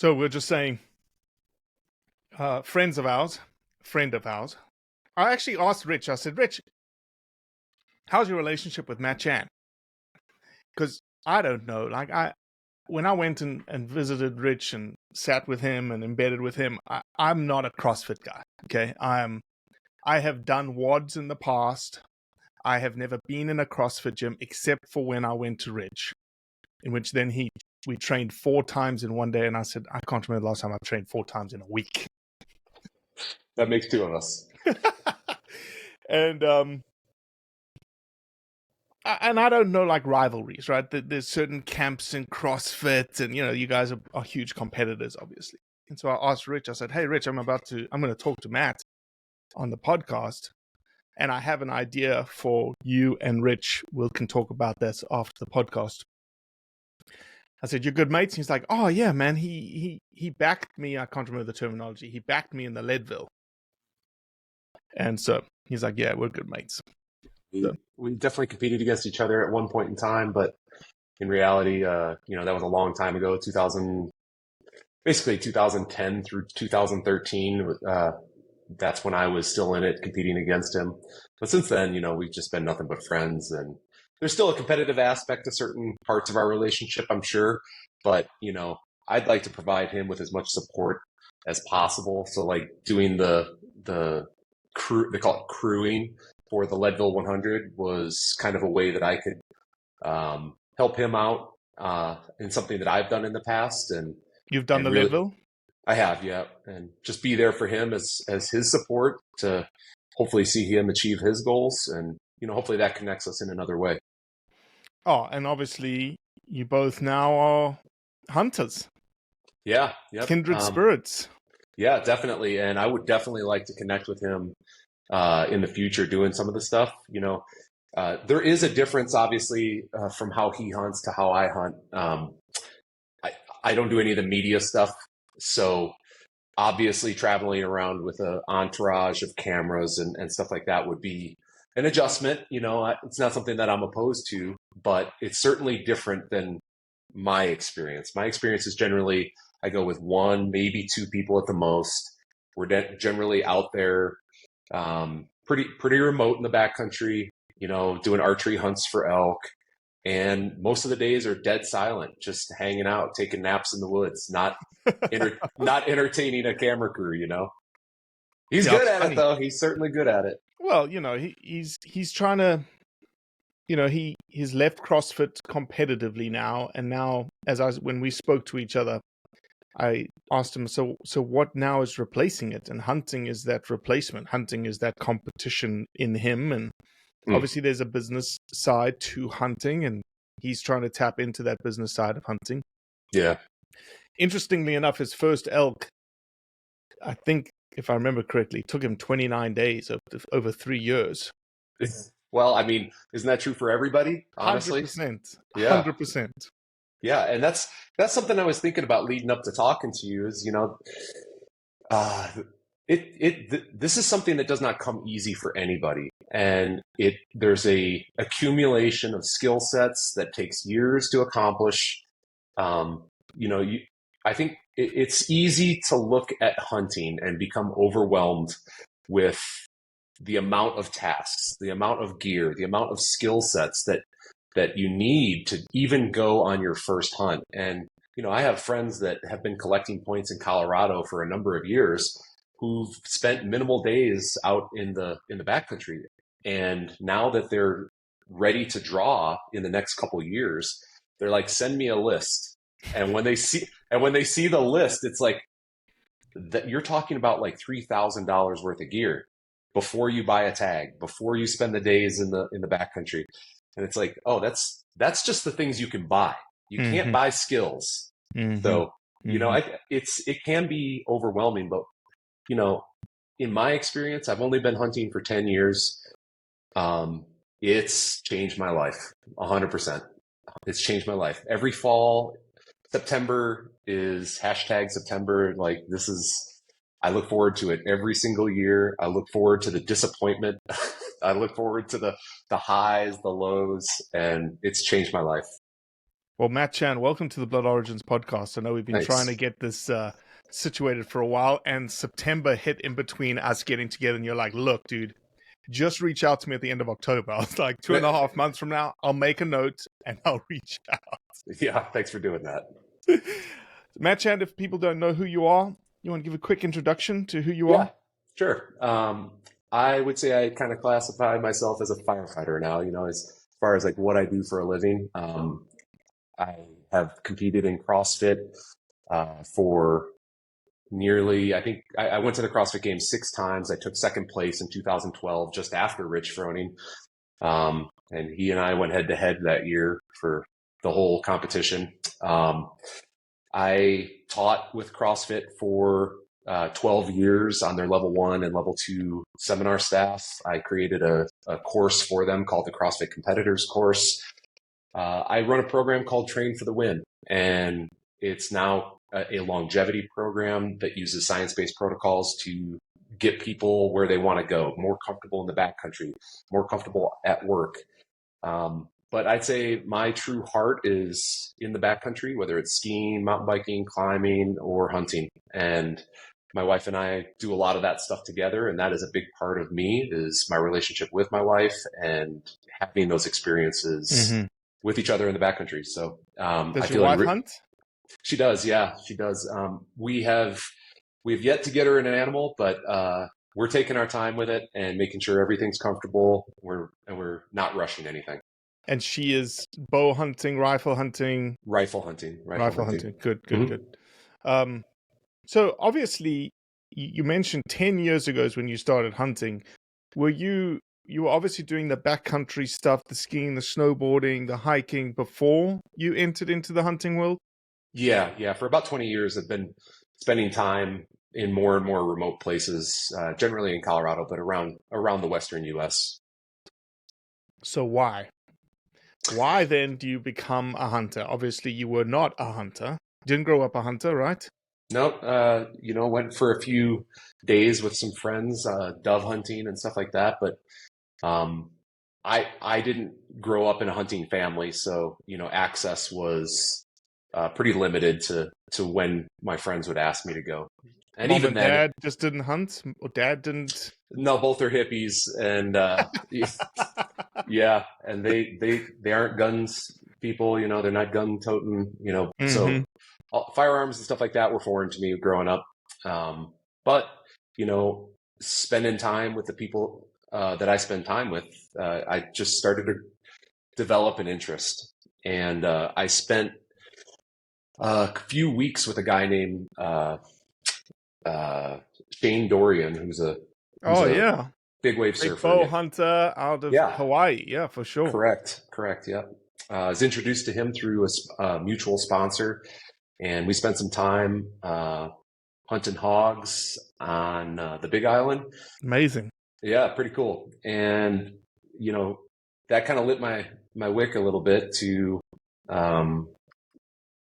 So we're just saying, friend of ours. I actually asked Rich, I said, Rich, how's your relationship with Matt Chan? Because I don't know. When I went and visited Rich and sat with him and embedded with him, I'm not a CrossFit guy. Okay. I have done WODs in the past. I have never been in a CrossFit gym except for when I went to Rich, in which then we trained 4 times in one day. And I said, I can't remember the last time I trained 4 times in a week. That makes 2 of us. And I don't know, like, rivalries, right? There's certain camps in CrossFit, and you guys are huge competitors, obviously. And so I asked Rich. I said, "Hey, Rich, I'm going to talk to Matt on the podcast, and I have an idea for you and Rich. We can talk about this after the podcast." I said, "You're good mates?" He's like, "Oh yeah, man. He backed me. I can't remember the terminology. He backed me in the Leadville." And so he's like, "Yeah, we're good mates." We definitely competed against each other at one point in time, but in reality, that was a long time ago, 2010 through 2013. That's when I was still in it, competing against him. But since then, we've just been nothing but friends, and there's still a competitive aspect to certain parts of our relationship, I'm sure. But, I'd like to provide him with as much support as possible. So like doing the crew, they call it crewing for the Leadville 100, was kind of a way that I could help him out in something that I've done in the past. And you've done the really, Leadville? I have, yeah. And just be there for him as his support to hopefully see him achieve his goals. And, hopefully that connects us in another way. Oh, and obviously you both now are hunters. Yeah. Yep. Kindred spirits. Yeah, definitely. And I would definitely like to connect with him in the future doing some of the stuff. There is a difference, obviously, from how he hunts to how I hunt. I don't do any of the media stuff. So obviously traveling around with an entourage of cameras and stuff like that would be an adjustment. It's not something that I'm opposed to, but it's certainly different than my experience. My experience is generally I go with 1, maybe 2 people at the most. We're generally out there pretty remote in the backcountry, doing archery hunts for elk. And most of the days are dead silent, just hanging out, taking naps in the woods, not entertaining a camera crew, He's good at it, though. He's certainly good at it. Well, he's trying to, he's left CrossFit competitively now. And now, when we spoke to each other, I asked him, so what now is replacing it? And hunting is that replacement. Hunting is that competition in him. And obviously there's a business side to hunting, and he's trying to tap into that business side of hunting. Yeah. Interestingly enough, his first elk, I think, if I remember correctly, took him 29 days over 3 years. Well, I mean, isn't that true for everybody, honestly? 100%. Yeah. 100%. Yeah, and that's something I was thinking about leading up to talking to you is, this is something that does not come easy for anybody. And there's a accumulation of skill sets that takes years to accomplish. I think it's easy to look at hunting and become overwhelmed with the amount of tasks, the amount of gear, the amount of skill sets that you need to even go on your first hunt. And, I have friends that have been collecting points in Colorado for a number of years who've spent minimal days out in the backcountry. And now that they're ready to draw in the next couple of years, they're like, send me a list. And when they see the list, it's like that you're talking about like $3,000 worth of gear before you buy a tag, before you spend the days in the backcountry. And it's like, oh, that's just the things you can buy. You can't buy skills. So, it can be overwhelming, but in my experience, I've only been hunting for 10 years. It's changed my life 100%. It's changed my life. Every fall, September is #September. Like I look forward to it every single year. I look forward to the disappointment. I look forward to the highs, the lows, and it's changed my life. Well, Matt Chan, welcome to the Blood Origins podcast. I know we've been trying to Thanks. get this situated for a while, and September hit in between us getting together, and you're like, look, dude, just reach out to me at the end of October. I was like, 2.5 months from now, I'll make a note and I'll reach out. Yeah, thanks for doing that. Matt Chan, if people don't know who you are, you want to give a quick introduction to who you Yeah, are? sure. I would say I kind of classify myself as a firefighter now, as far as like what I do for a living. I have competed in CrossFit for nearly, I think I went to the CrossFit Games 6 times. I took second place in 2012, just after Rich Froning. And he and I went head to head that year for the whole competition. I taught with CrossFit for 12 years on their level 1 and level 2 seminar staff. I created a course for them called the CrossFit Competitors course. I run a program called Train for the Win, and it's now a longevity program that uses science-based protocols to get people where they want to go, more comfortable in the backcountry, more comfortable at work. But I'd say my true heart is in the backcountry, whether it's skiing, mountain biking, climbing, or hunting. And my wife and I do a lot of that stuff together. And that is a big part of me, is my relationship with my wife and having those experiences with each other in the backcountry. So Does I your feel wife hunt? She does. Yeah, she does. We've yet to get her in an animal, but we're taking our time with it and making sure everything's comfortable. We're not rushing anything. And she is bow hunting, rifle hunting? Rifle hunting. Rifle hunting. Good. So obviously, you mentioned 10 years ago is when you started hunting. You were obviously doing the backcountry stuff, the skiing, the snowboarding, the hiking before you entered into the hunting world? Yeah. For about 20 years, I've been spending time in more and more remote places, generally in Colorado, but around the Western U.S. So why? Why then do you become a hunter? Obviously, you were not a hunter. Didn't grow up a hunter, right? Nope. Went for a few days with some friends, dove hunting and stuff like that. But I didn't grow up in a hunting family, so access was pretty limited to when my friends would ask me to go. And Mom even and then, dad just didn't hunt, or dad didn't. no, both are hippies, and yeah, and they aren't guns people. They're not gun toting. So firearms and stuff like that were foreign to me growing up. But spending time with the people that I spend time with, I just started to develop an interest, and I spent a few weeks with a guy named Shane Dorian, who's a big wave surfer. Bow hunter out of Hawaii. Yeah, for sure. Correct. Yeah. I was introduced to him through a mutual sponsor, and we spent some time hunting hogs on the Big Island. Amazing. Yeah, pretty cool. And that kind of lit my wick a little bit to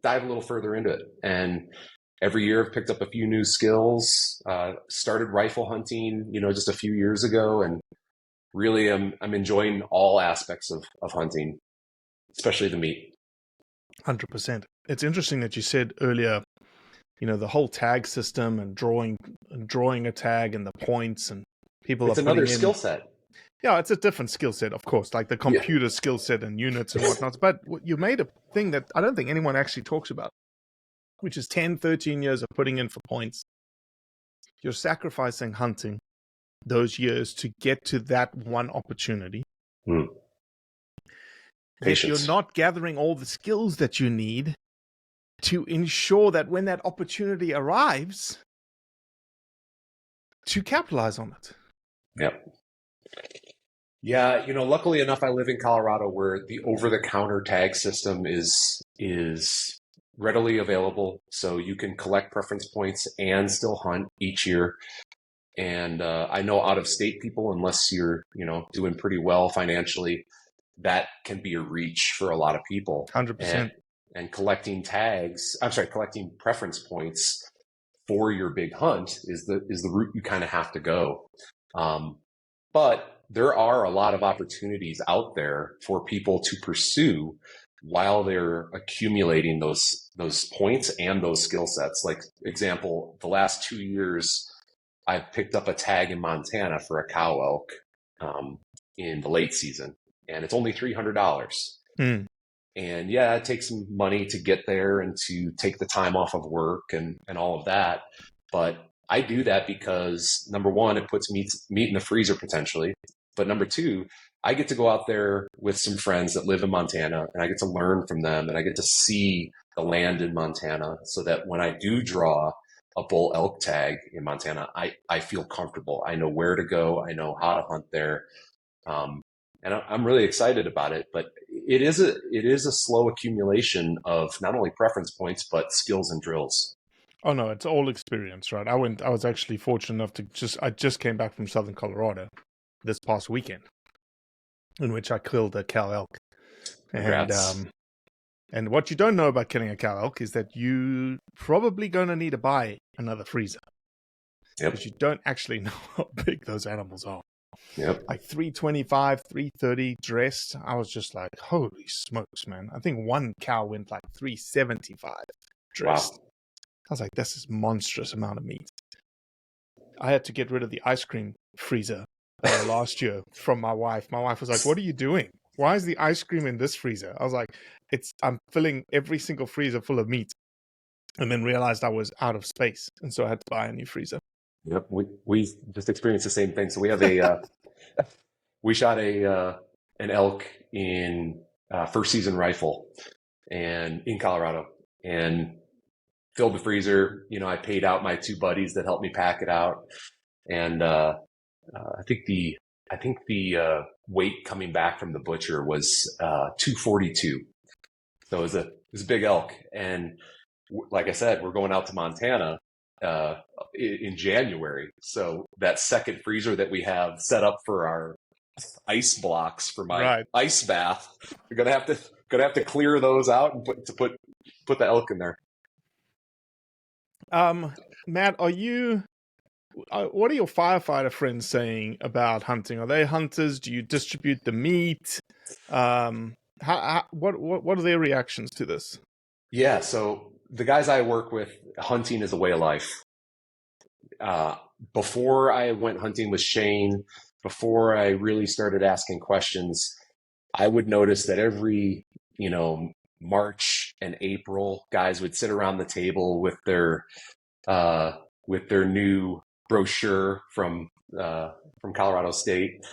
dive a little further into it. And every year I've picked up a few new skills, started rifle hunting, just a few years ago. And really I'm enjoying all aspects of hunting, especially the meat. 100%. It's interesting that you said earlier, the whole tag system and drawing a tag and the points and people. It's another skill set. Yeah, it's a different skill set, of course, like the computer skill set and units and whatnot. But you made a thing that I don't think anyone actually talks about, which is 10, 13 years of putting in for points. You're sacrificing hunting those years to get to that one opportunity. Patience. You're not gathering all the skills that you need to ensure that when that opportunity arrives, to capitalize on it. Yep. Yeah, luckily enough, I live in Colorado where the over-the-counter tag system is readily available. So you can collect preference points and still hunt each year. And I know out-of-state people, unless you're, doing pretty well financially, that can be a reach for a lot of people. 100%. And collecting preference points for your big hunt is the route you kind of have to go. But there are a lot of opportunities out there for people to pursue while they're accumulating those points and those skill sets. Like example, the last 2 years, I've picked up a tag in Montana for a cow elk in the late season, and it's only $300. Mm. And yeah, it takes some money to get there and to take the time off of work and all of that. But I do that because number one, it puts meat in the freezer potentially. But number two, I get to go out there with some friends that live in Montana, and I get to learn from them, and I get to see the land in Montana, so that when I do draw a bull elk tag in Montana, I feel comfortable. I know where to go. I know how to hunt there. And I'm really excited about it, but it is a slow accumulation of not only preference points, but skills and drills. Oh no, it's all experience, right? I was actually fortunate enough to I just came back from Southern Colorado this past weekend, in which I killed a cow elk. Congrats. And what you don't know about killing a cow elk is that you probably going to need to buy another freezer. Yep. Because you don't actually know how big those animals are. Yep. Like 325, 330 dressed. I was just like, holy smokes, man. I think one cow went like 375 dressed. Wow. I was like, this is monstrous amount of meat. I had to get rid of the ice cream freezer last year from my wife. My wife was like, what are you doing? Why is the ice cream in this freezer? I was like, I'm filling every single freezer full of meat, and then realized I was out of space. And so I had to buy a new freezer. Yep. We just experienced the same thing. So we have we shot an elk in first season rifle and in Colorado, and filled the freezer. I paid out my two buddies that helped me pack it out. And I think the weight coming back from the butcher was 242. So it was a big elk. And like I said, we're going out to Montana in January. So that second freezer that we have set up for our ice blocks for my ice bath, we're gonna have to clear those out and put the elk in there. Matt, what are your firefighter friends saying about hunting? Are they hunters? Do you distribute the meat? What are their reactions to this? Yeah, so the guys I work with, hunting is a way of life. Before I went hunting with Shane, before I really started asking questions, I would notice that every, March and April, guys would sit around the table with their new brochure from Colorado State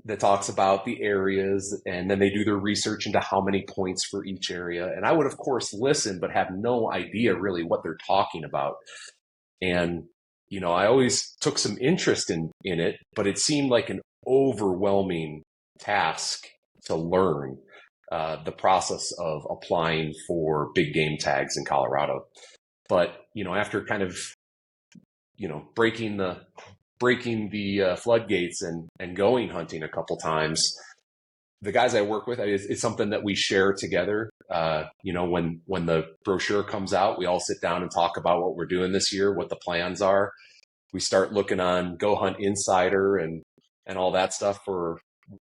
that talks about the areas, and then they do their research into how many points for each area. And I would, of course, listen, but have no idea really what they're talking about. And I always took some interest in it, but it seemed like an overwhelming task to learn the process of applying for big game tags in Colorado. But, after kind of, breaking the floodgates and going hunting a couple times, the guys I work with, it's something that we share together. When the brochure comes out, we all sit down and talk about what we're doing this year, what the plans are. We start looking on Go Hunt Insider and all that stuff for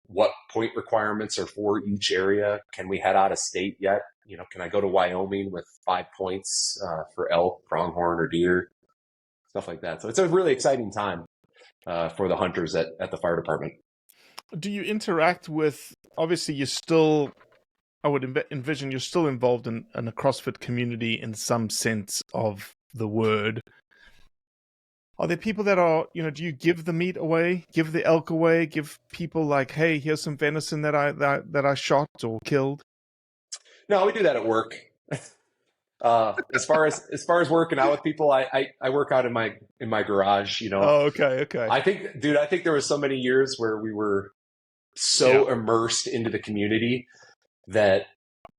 what point requirements are for each area. Can we head out of state yet? Can I go to Wyoming with 5 points for elk, pronghorn, or deer? Stuff like that. So it's a really exciting time for the hunters at the fire department. Do you interact with, obviously I would envision you're still involved in a CrossFit community in some sense of the word. Are there people that are, do you give the meat away, give the elk away, give people like, hey, here's some venison that I shot or killed? No, we do that at work. As far as working out with people, I work out in my garage, Oh, okay. I think there was so many years where we were so immersed into the community that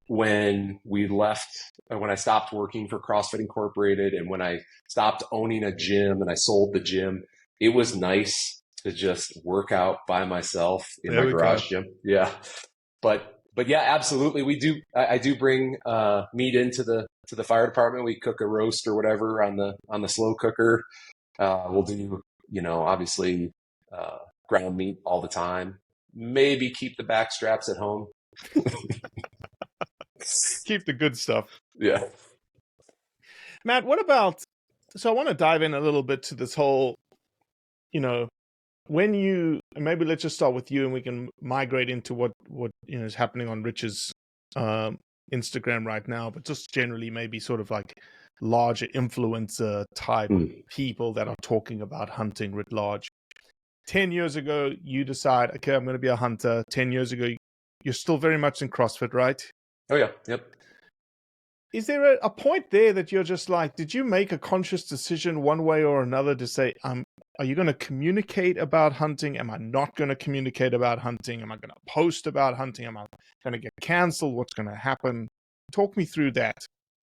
when I stopped working for CrossFit Incorporated, and when I stopped owning a gym and I sold the gym, it was nice to just work out by myself in my garage gym. Yeah. But yeah, absolutely. I do bring meat into the fire department. We cook a roast or whatever on the slow cooker. We'll do, obviously ground meat all the time. Maybe keep the back straps at home. Keep the good stuff. Yeah. Matt, what about, so I want to dive in a little bit to this whole, you know, when you, maybe let's just start with you and we can migrate into what is happening on Rich's Instagram right now, but just generally maybe sort of like larger influencer type people that are talking about hunting writ large. 10 years ago, you decide, okay, I'm going to be a hunter. 10 years ago, you're still very much in CrossFit, right? Oh, yeah. Yep. Is there a point there that you're just like, did you make a conscious decision one way or another to say, are you going to communicate about hunting? Am I not going to communicate about hunting? Am I going to post about hunting? Am I going to get canceled? What's going to happen? Talk me through that.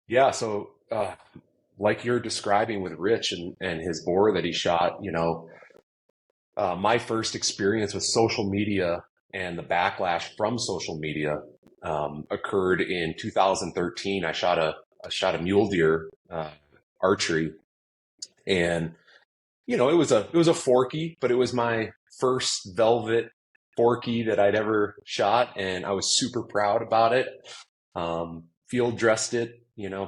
Yeah. So, like you're describing with Rich and his boar that he shot, my first experience with social media and the backlash from social media occurred in 2013. I shot a mule deer archery, and it was a forky, but it was my first velvet forky that I'd ever shot, and I was super proud about it. Field dressed it,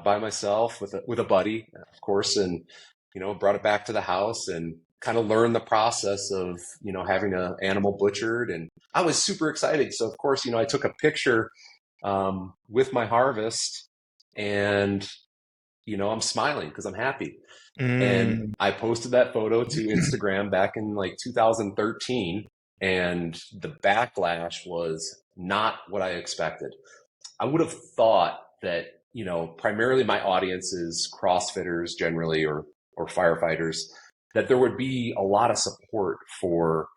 by myself with a buddy, of course, and brought it back to the house and kind of learned the process of having an animal butchered, and I was super excited. So of course, I took a picture with my harvest, and I'm smiling because I'm happy. And I posted that photo to Instagram back in like 2013, and the backlash was not what I expected. I would have thought that, primarily my audience is CrossFitters generally, or firefighters, that there would be a lot of support for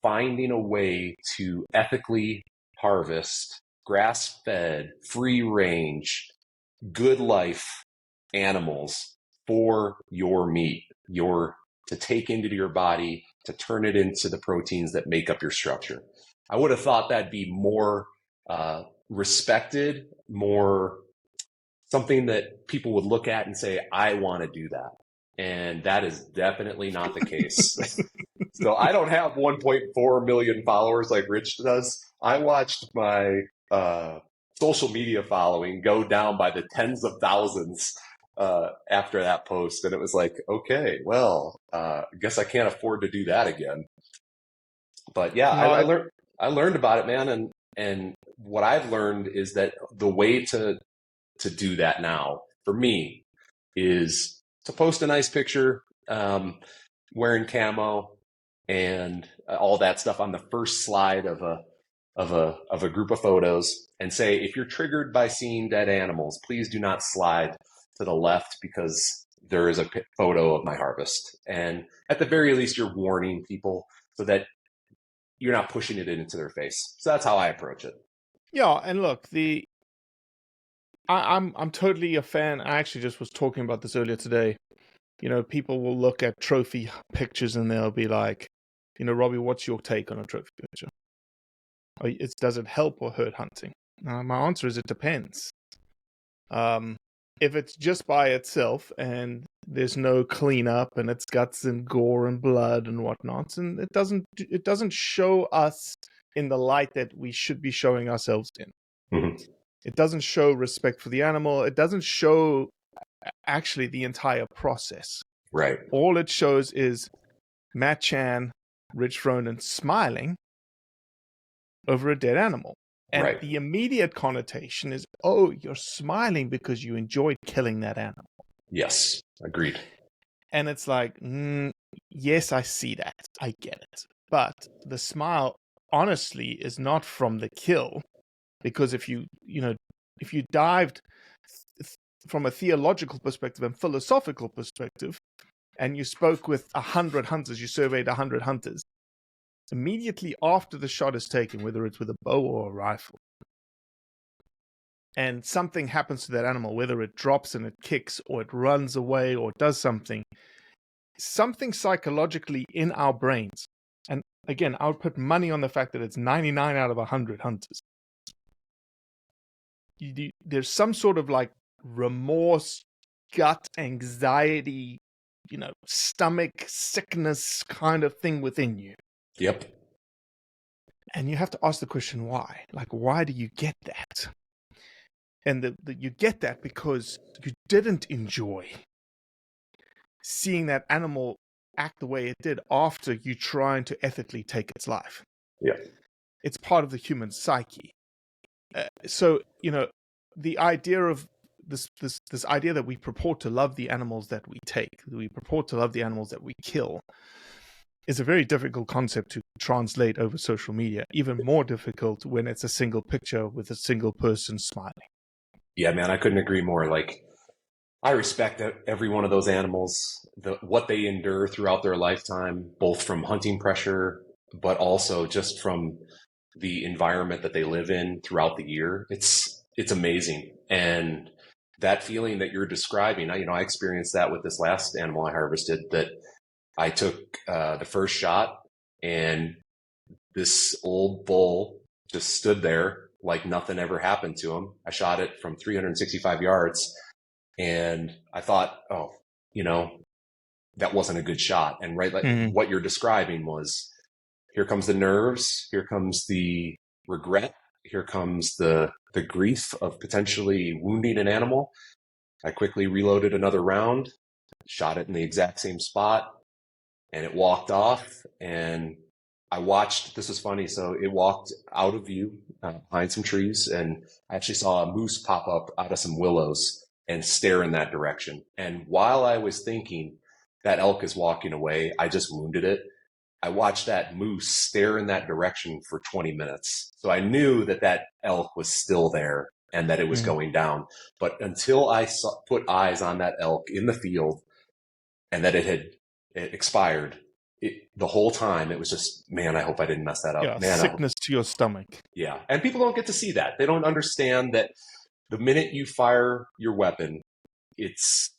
finding a way to ethically harvest grass-fed, free range, good life animals for your meat, to take into your body, to turn it into the proteins that make up your structure. I would have thought that'd be more respected, more something that people would look at and say, I want to do that. And that is definitely not the case. So I don't have 1.4 million followers like Rich does. I watched my social media following go down by the tens of thousands after that post. And it was like, okay, well, I guess I can't afford to do that again. But yeah, no, I learned about it, man. And what I've learned is that the way to do that now for me is to post a nice picture, wearing camo and all that stuff on the first slide of a group of photos, and say, if you're triggered by seeing dead animals, please do not slide to the left because there is a photo of my harvest. And at the very least, you're warning people so that you're not pushing it into their face. So that's how I approach it. Yeah, and look, I'm totally a fan. I actually just was talking about this earlier today. People will look at trophy pictures and they'll be like, Robbie, what's your take on a trophy picture? Does it help or hurt hunting? My answer is it depends. If it's just by itself and there's no cleanup and it's guts and gore and blood and whatnot, and it doesn't show us in the light that we should be showing ourselves in. Mm-hmm. It doesn't show respect for the animal. It doesn't show actually the entire process. Right. All it shows is Matt Chan, Rich Fronin smiling over a dead animal. And right. The immediate connotation is, oh, you're smiling because you enjoyed killing that animal. Yes, agreed. And it's like, yes, I see that. I get it. But the smile, honestly, is not from the kill. Because if you dived from a theological perspective and philosophical perspective, and you spoke with 100 hunters, you surveyed 100 hunters, immediately after the shot is taken, whether it's with a bow or a rifle, and something happens to that animal, whether it drops and it kicks or it runs away or does something psychologically in our brains, and again, I would put money on the fact that it's 99 out of 100 hunters, there's some sort of like remorse, gut anxiety, stomach sickness kind of thing within you. Yep. And you have to ask the question, why? Like, why do you get that? And you get that because you didn't enjoy seeing that animal act the way it did after you trying to ethically take its life. Yeah. It's part of the human psyche. So, the idea of this idea that we purport to love the animals that we take, we purport to love the animals that we kill, is a very difficult concept to translate over social media. Even more difficult when it's a single picture with a single person smiling. Yeah, man, I couldn't agree more. Like, I respect every one of those animals, what they endure throughout their lifetime, both from hunting pressure, but also just from the environment that they live in throughout the year. It's amazing. And that feeling that you're describing, I experienced that with this last animal I harvested, that I took the first shot, and this old bull just stood there like nothing ever happened to him. I shot it from 365 yards, and I thought, oh, that wasn't a good shot. And right, like what you're describing was, here comes the nerves, here comes the regret, here comes the grief of potentially wounding an animal. I quickly reloaded another round, shot it in the exact same spot, and it walked off. And I watched, this was funny. So it walked out of view behind some trees, and I actually saw a moose pop up out of some willows and stare in that direction. And while I was thinking that elk is walking away, I just wounded it, I watched that moose stare in that direction for 20 minutes. So I knew that elk was still there and that it was going down. But until I put eyes on that elk in the field and that it expired, the whole time it was just, man, I hope I didn't mess that up. Yeah, Man, sickness to your stomach. Yeah. And people don't get to see that. They don't understand that the minute you fire your weapon, it's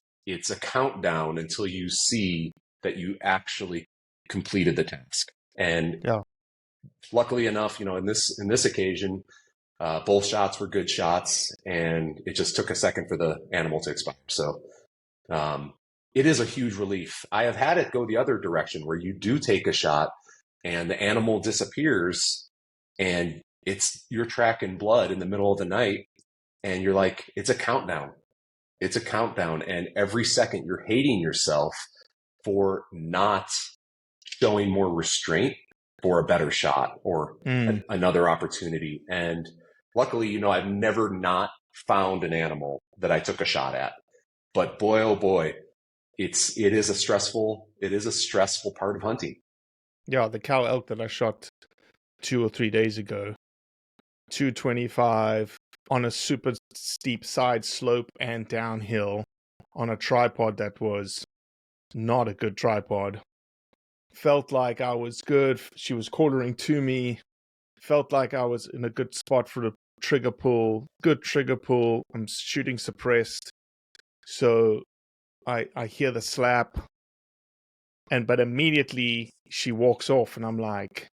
a countdown until you see that you actually completed the task. And luckily enough, in this occasion, both shots were good shots, and it just took a second for the animal to expire. So it is a huge relief. I have had it go the other direction, where you do take a shot and the animal disappears, and you're tracking blood in the middle of the night, and you're like, it's a countdown. It's a countdown. And every second you're hating yourself for not showing more restraint for a better shot or another opportunity. And luckily, I've never not found an animal that I took a shot at. But boy, oh boy, it is a stressful part of hunting. Yeah, the cow elk that I shot 2 or 3 days ago, 225 on a super steep side slope and downhill on a tripod that was not a good tripod. Felt like I was good. She was quartering to me. Felt like I was in a good spot for the trigger pull. Good trigger pull. I'm shooting suppressed. So I hear the slap. But immediately she walks off, and I'm like,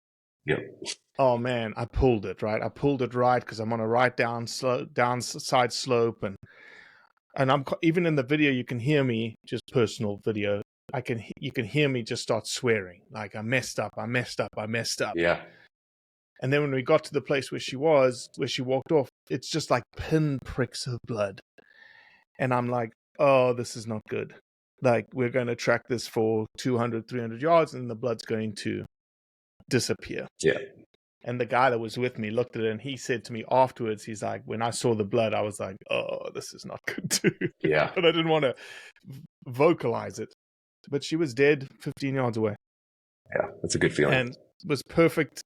oh man, I pulled it right. I pulled it right because I'm on a right downside slope, and I'm even in the video you can hear me, just personal video. You can hear me just start swearing like I messed up. Yeah. And then when we got to the place where she walked off, it's just like pinpricks of blood, and I'm like, oh, this is not good. Like, we're going to track this for 200, 300 yards, and the blood's going to disappear. Yeah. And the guy that was with me looked at it, and he said to me afterwards, he's like, when I saw the blood, I was like, oh, this is not good too. Yeah. But I didn't want to vocalize it. But she was dead 15 yards away. Yeah, that's a good feeling. And it was perfect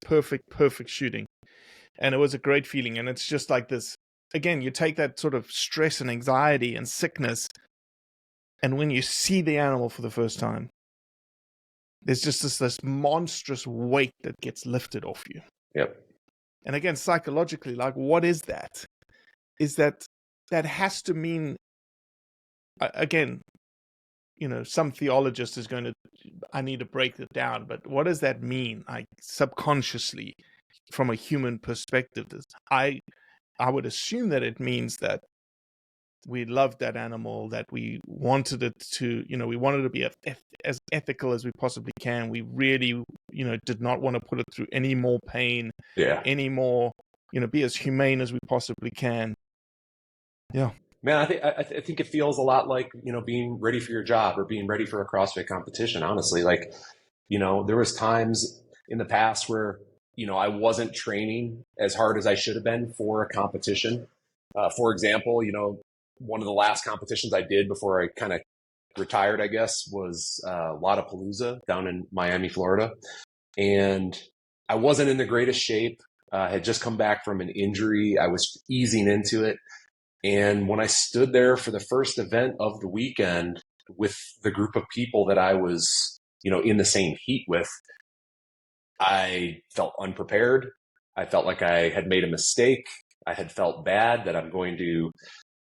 shooting. And it was a great feeling. And it's just like this, again, you take that sort of stress and anxiety and sickness, and when you see the animal for the first time, there's just this monstrous weight that gets lifted off you. Yep. And again, psychologically, like, what is that? Is that has to mean, again, some theologist is going to, I need to break it down, but what does that mean? Like, subconsciously, from a human perspective, I would assume that it means that we loved that animal, that we wanted it to, we wanted to be as ethical as we possibly can. We really, did not want to put it through any more pain, any more, be as humane as we possibly can. Yeah. Man, I think it feels a lot like, being ready for your job or being ready for a CrossFit competition, honestly. Like, there was times in the past where, I wasn't training as hard as I should have been for a competition. For example, one of the last competitions I did before I kind of retired, I guess, was Lollapalooza down in Miami, Florida. And I wasn't in the greatest shape. Had just come back from an injury. I was easing into it. And when I stood there for the first event of the weekend with the group of people that I was, in the same heat with, I felt unprepared. I felt like I had made a mistake. I had felt bad that I'm going to,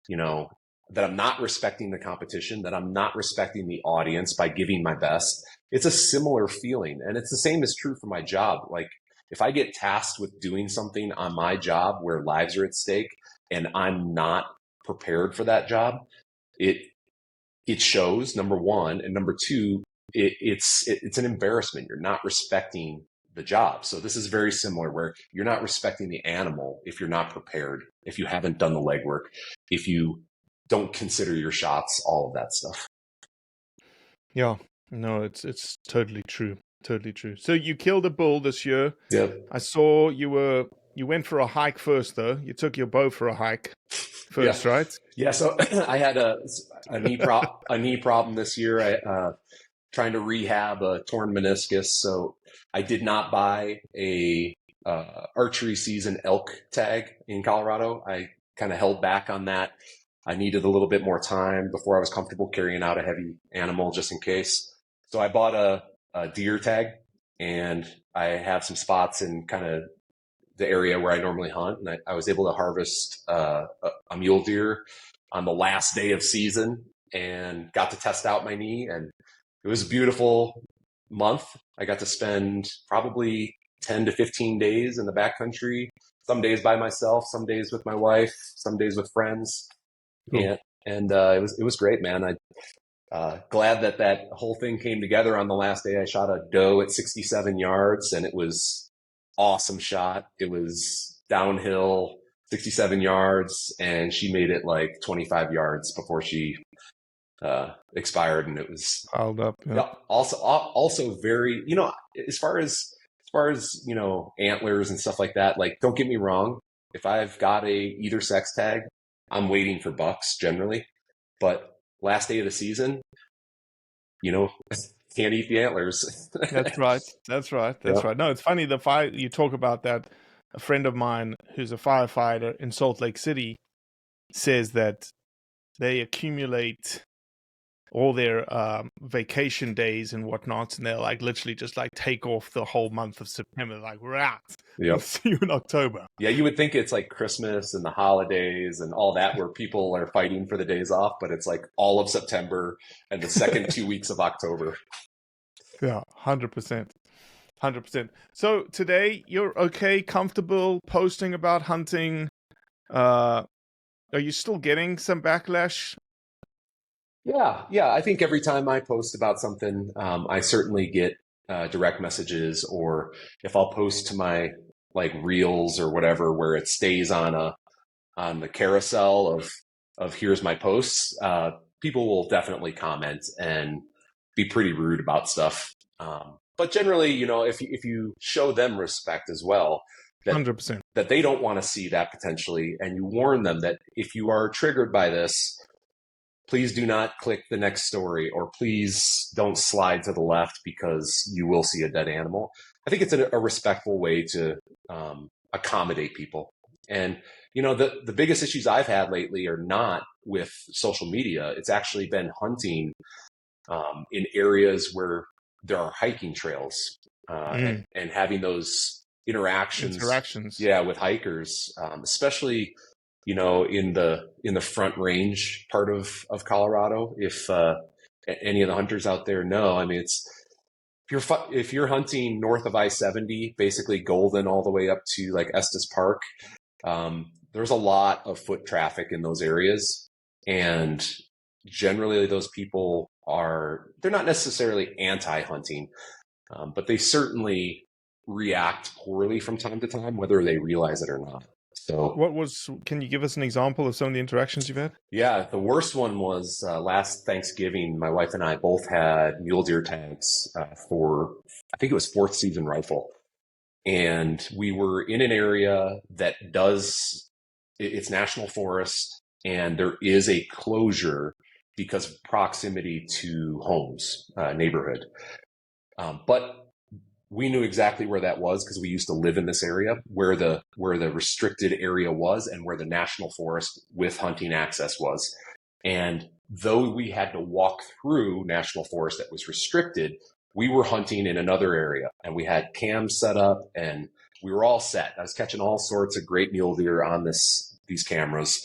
that I'm not respecting the competition, that I'm not respecting the audience by giving my best. It's a similar feeling. And it's the same is true for my job. Like, if I get tasked with doing something on my job where lives are at stake and I'm not prepared for that job, it shows, number one, and number two, it's an embarrassment. You're not respecting the job. So this is very similar, where you're not respecting the animal if you're not prepared, if you haven't done the legwork, if you don't consider your shots, all of that stuff. Yeah. No, it's totally true. Totally true. So you killed a bull this year. Yep. I saw you went for a hike first though. You took your bow for a hike first, Yeah. right? Yeah. So I had a knee problem this year. I trying to rehab a torn meniscus. So I did not buy a archery season elk tag in Colorado. I kind of held back on that. I needed a little bit more time before I was comfortable carrying out a heavy animal just in case. So I bought a deer tag, and I have some spots in kind of the area where I normally hunt. And I was able to harvest a mule deer on the last day of season and got to test out my knee. And it was a beautiful month. I got to spend probably 10 to 15 days in the backcountry, some days by myself, some days with my wife, some days with friends. Cool. And it was great, man. Glad that whole thing came together on the last day. I shot a doe at 67 yards, and it was awesome shot. It was downhill 67 yards, and she made it like 25 yards before she expired, and it was Piled up. Yeah. also very, as far as antlers and stuff like that. Like, don't get me wrong, if I've got a either sex tag, I'm waiting for bucks generally, but last day of the season, can't eat the antlers. That's right. That's right. That's Yep. right. No, it's funny. You talk about that. A friend of mine who's a firefighter in Salt Lake City says that they accumulate all their vacation days and whatnot, and they're like literally just like take off the whole month of September. Like, we're out. We'll Yep. see you in October. Yeah, you would think it's like Christmas and the holidays and all that where people are fighting for the days off, but it's like all of September and the second 2 weeks of October. Yeah, 100%. 100%. So today you're okay, comfortable posting about hunting. Are you still getting some backlash? Yeah. I think every time I post about something, I certainly get direct messages, or if I'll post to my like reels or whatever, where it stays on the carousel of here's my posts. People will definitely comment and be pretty rude about stuff. But generally, if you show them respect as well, 100%. that they don't want to see that potentially, and you warn them that if you are triggered by this, please do not click the next story, or please don't slide to the left because you will see a dead animal. I think it's a respectful way to accommodate people. And, the biggest issues I've had lately are not with social media. It's actually been hunting in areas where there are hiking trails and having those interactions. Yeah, with hikers, especially in the Front Range part of Colorado. If any of the hunters out there know, I mean, it's if you're hunting north of I-70, basically Golden all the way up to like Estes Park, there's a lot of foot traffic in those areas, and generally those people they're not necessarily anti-hunting, but they certainly react poorly from time to time, whether they realize it or not. So Can you give us an example of some of the interactions you've had? yeah, the worst one was last Thanksgiving. My wife and I both had mule deer tags for, I think it was fourth season rifle. And we were in an area that it's national forest, and there is a closure because of proximity to homes, neighborhood. But we knew exactly where that was because we used to live in this area where the restricted area was and where the national forest with hunting access was. And though we had to walk through national forest that was restricted, we were hunting in another area and we had cams set up and we were all set. I was catching all sorts of great mule deer on these cameras.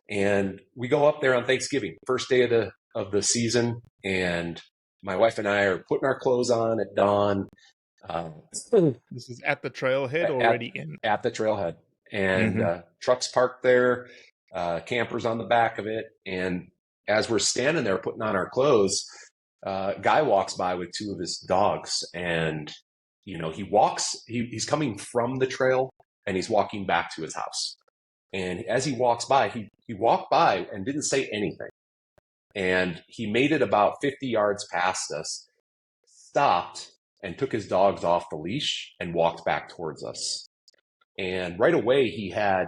And we go up there on Thanksgiving, first day of the season, and my wife and I are putting our clothes on at dawn. This is at the trailhead, already in at the trailhead, and trucks parked there, campers on the back of it. And as we're standing there putting on our clothes, a guy walks by with two of his dogs, and he's coming from the trail and he's walking back to his house. And as he walks by, he walked by and didn't say anything. And he made it about 50 yards past us, stopped, and took his dogs off the leash and walked back towards us. And right away, he had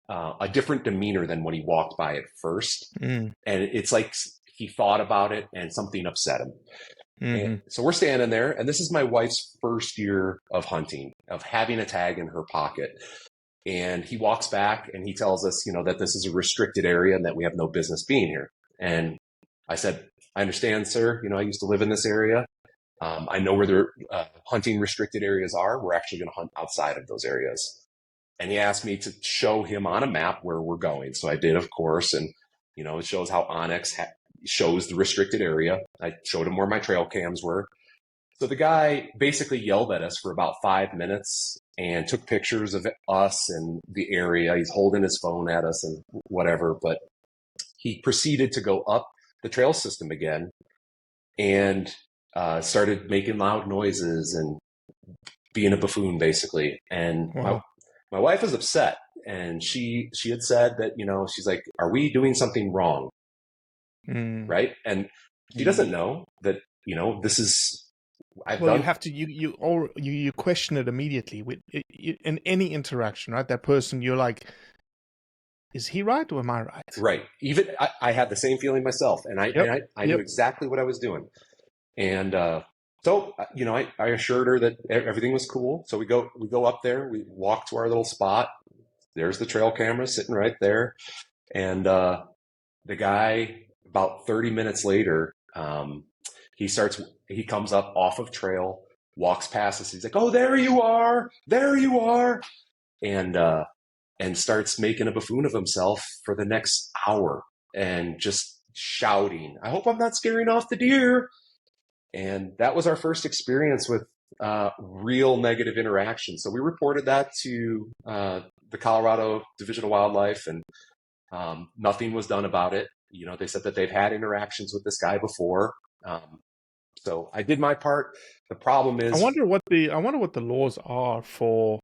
a different demeanor than when he walked by at first. And it's like he thought about it and something upset him. And so we're standing there, and this is my wife's first year of hunting, of having a tag in her pocket. And he walks back and he tells us, that this is a restricted area and that we have no business being here. And I said, I understand, sir. I used to live in this area. I know where the hunting restricted areas are. We're actually going to hunt outside of those areas. And he asked me to show him on a map where we're going. So I did, of course. And, it shows how Onyx shows the restricted area. I showed him where my trail cams were. So the guy basically yelled at us for about 5 minutes and took pictures of us and the area. He's holding his phone at us and whatever. But he proceeded to go up the trail system again and started making loud noises and being a buffoon, basically. And wow. my wife was upset, and she had said that, she's like, are we doing something wrong? Right. And she doesn't know that, this is, you have to, you question it immediately in any interaction, right? That person, you're like, is he right or am I right? Right. Even I had the same feeling myself, and I knew exactly what I was doing. And so, I assured her that everything was cool. So we go up there, we walk to our little spot. There's the trail camera sitting right there. And the guy, about 30 minutes later, he comes up off of trail, walks past us. He's like, oh, there you are. And starts making a buffoon of himself for the next hour and just shouting, I hope I'm not scaring off the deer. And that was our first experience with real negative interaction. So we reported that to the Colorado Division of Wildlife, and nothing was done about it. They said that they've had interactions with this guy before. So I did my part. The problem is, I wonder what the laws are for.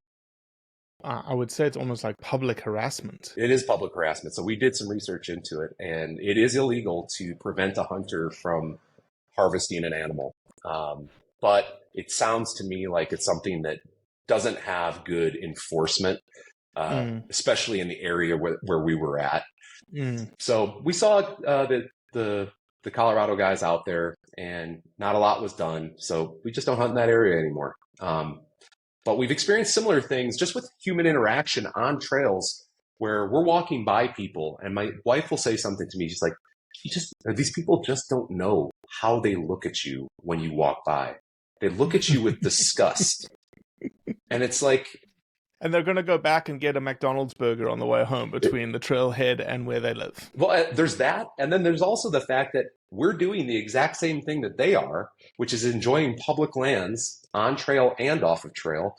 I would say it's almost like public harassment. It is public harassment. So we did some research into it, and it is illegal to prevent a hunter from harvesting an animal. But it sounds to me like it's something that doesn't have good enforcement, especially in the area where we were at. So we saw the Colorado guys out there, and not a lot was done. So we just don't hunt in that area anymore. But we've experienced similar things just with human interaction on trails where we're walking by people, and my wife will say something to me. She's like, these people just don't know how they look at you when you walk by. They look at you with disgust. And it's like, and they're going to go back and get a McDonald's burger on the way home between the trailhead and where they live. Well, there's that. And then there's also the fact that we're doing the exact same thing that they are, which is enjoying public lands on trail and off of trail.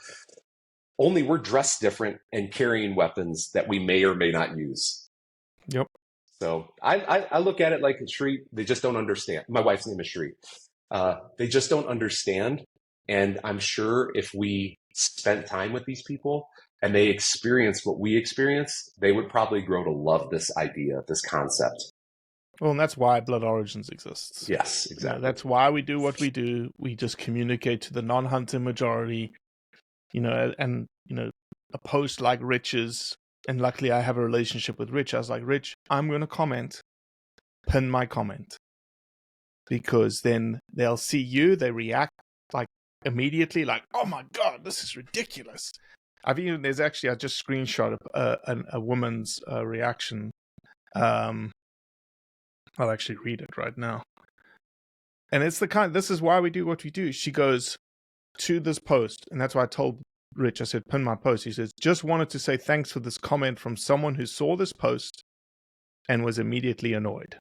Only we're dressed different and carrying weapons that we may or may not use. Yep. So I look at it like a street. They just don't understand. My wife's name is Shri. They just don't understand. And I'm sure if we spent time with these people, and they experience what we experience, they would probably grow to love this idea, this concept. Well, and that's why Blood Origins exists. Yes, exactly. That's why we do what we do. We just communicate to the non-hunter majority, and a post like Rich's, and luckily I have a relationship with Rich. I was like, Rich, I'm going to comment, pin my comment, because then they'll see you, they react like immediately, like, oh my God, this is ridiculous. I just screenshot a woman's reaction. I'll actually read it right now. And it's this is why we do what we do. She goes to this post, and that's why I told Rich, I said, pin my post. He says, just wanted to say thanks for this comment from someone who saw this post and was immediately annoyed.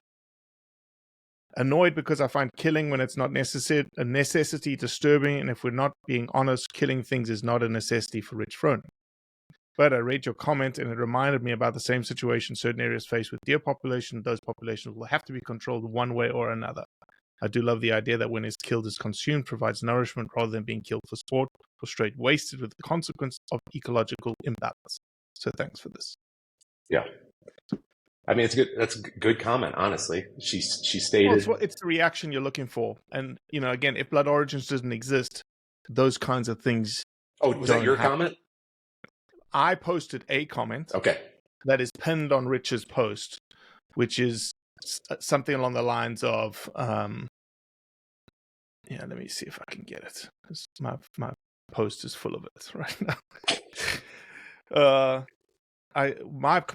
Annoyed because I find killing when it's not a necessity disturbing, and if we're not being honest, killing things is not a necessity for Rich Froning. But I read your comment, and it reminded me about the same situation certain areas face with deer population. Those populations will have to be controlled one way or another. I do love the idea that when it's killed, it's consumed, provides nourishment rather than being killed for sport or straight wasted with the consequence of ecological imbalance. So thanks for this. Yeah. I mean, it's good. That's a good comment, honestly. She stated... Well, it's the reaction you're looking for. And, again, if Blood Origins doesn't exist, those kinds of things... Oh, was that your comment? I posted a comment. Okay. That is pinned on Rich's post, which is something along the lines of... let me see if I can get it. My post is full of it right now.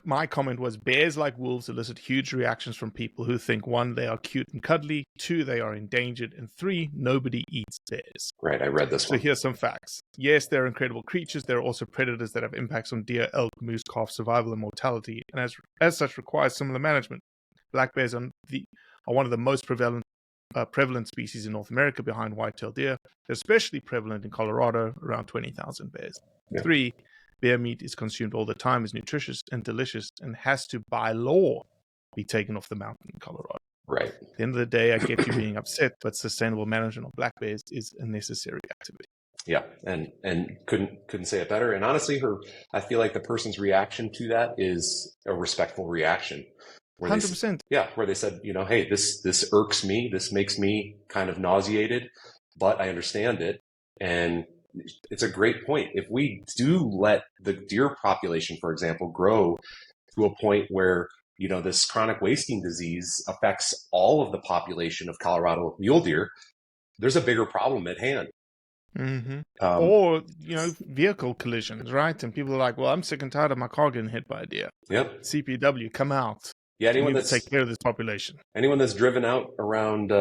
My comment was, bears like wolves elicit huge reactions from people who think, 1, they are cute and cuddly, 2, they are endangered, and 3, nobody eats bears. Right, I read this one. So here's some facts. Yes, they're incredible creatures. They're also predators that have impacts on deer, elk, moose, calf survival, and mortality, and as such require similar management. Black bears are one of the most prevalent species in North America behind white-tailed deer. They're especially prevalent in Colorado, around 20,000 bears. Yeah. 3, bear meat is consumed all the time, is nutritious and delicious, and has to, by law, be taken off the mountain in Colorado. Right. At the end of the day, I get you being upset, but sustainable management of black bears is a necessary activity. Yeah, and couldn't say it better. And honestly, I feel like the person's reaction to that is a respectful reaction. 100%. Where they said, hey, this irks me, this makes me kind of nauseated, but I understand it. And it's a great point. If we do let the deer population, for example, grow to a point where, this chronic wasting disease affects all of the population of Colorado mule deer, there's a bigger problem at hand. Mm-hmm. Or, vehicle collisions, right? And people are like, well, I'm sick and tired of my car getting hit by a deer. Yep. CPW, come out. Yeah, anyone that's take care of this population. Anyone that's driven out around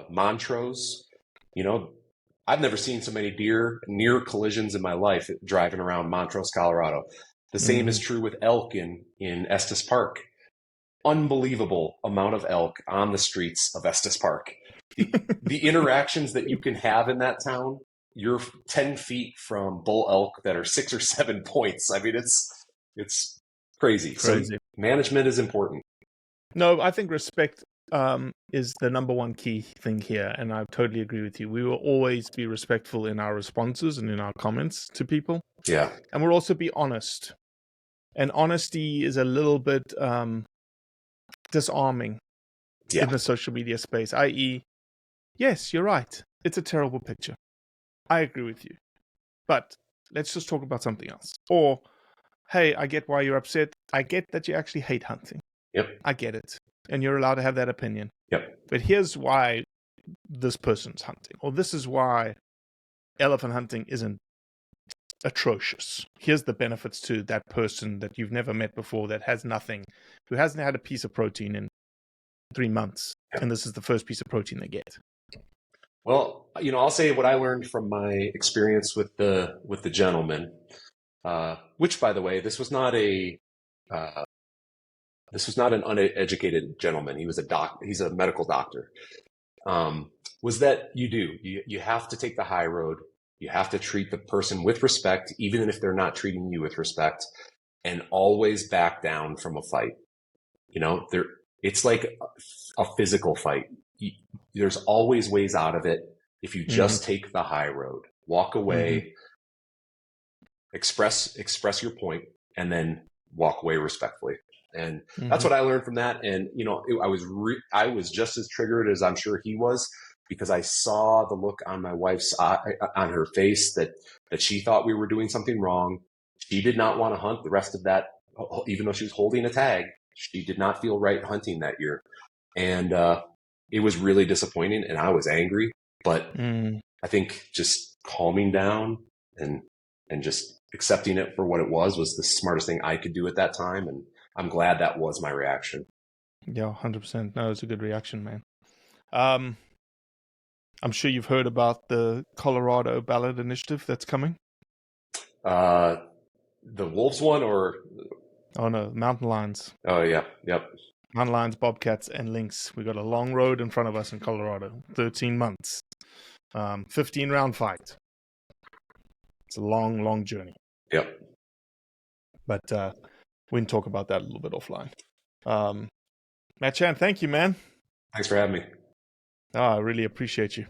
Montrose, I've never seen so many deer near collisions in my life driving around Montrose, Colorado. The same is true with elk in Estes Park. Unbelievable amount of elk on the streets of Estes Park. The interactions that you can have in that town, you're 10 feet from bull elk that are 6 or 7 points. I mean, it's crazy. So management is important. No, I think respect is the number one key thing here, and I totally agree with you. We will always be respectful in our responses and in our comments to people. Yeah. And we'll also be honest. And honesty is a little bit disarming in the social media space, i.e., yes, you're right. It's a terrible picture. I agree with you. But let's just talk about something else. Or, hey, I get why you're upset. I get that you actually hate hunting. Yep. I get it. And you're allowed to have that opinion. Yep. But here's why this person's hunting. Or this is why elephant hunting isn't atrocious. Here's the benefits to that person that you've never met before, that has nothing, who hasn't had a piece of protein in 3 months. Yep. And this is the first piece of protein they get. Well, I'll say what I learned from my experience with the gentleman, which, by the way, this was not an uneducated gentleman. He was he's a medical doctor. Was that you have to take the high road. You have to treat the person with respect, even if they're not treating you with respect, and always back down from a fight. It's like a physical fight. There's always ways out of it if you just take the high road, walk away, express your point, and then walk away respectfully. And that's Mm-hmm. what I learned from that. And I was just as triggered as I'm sure he was, because I saw the look on my wife's on her face that she thought we were doing something wrong. She did not want to hunt the rest of that, even though she was holding a tag. She did not feel right hunting that year, and it was really disappointing. And I was angry, but I think just calming down and just accepting it for what it was the smartest thing I could do at that time. And I'm glad that was my reaction. Yeah, 100%. No, it's a good reaction, man. I'm sure you've heard about the Colorado ballot initiative that's coming. The wolves one, or Oh no, mountain lions. oh yeah, yep. Mountain lions, bobcats, and lynx. We got a long road in front of us in Colorado. 13 months. 15-round fight. It's a long, long journey. Yep. But we can talk about that a little bit offline. Matt Chan, thank you, man. Thanks for having me. I really appreciate you.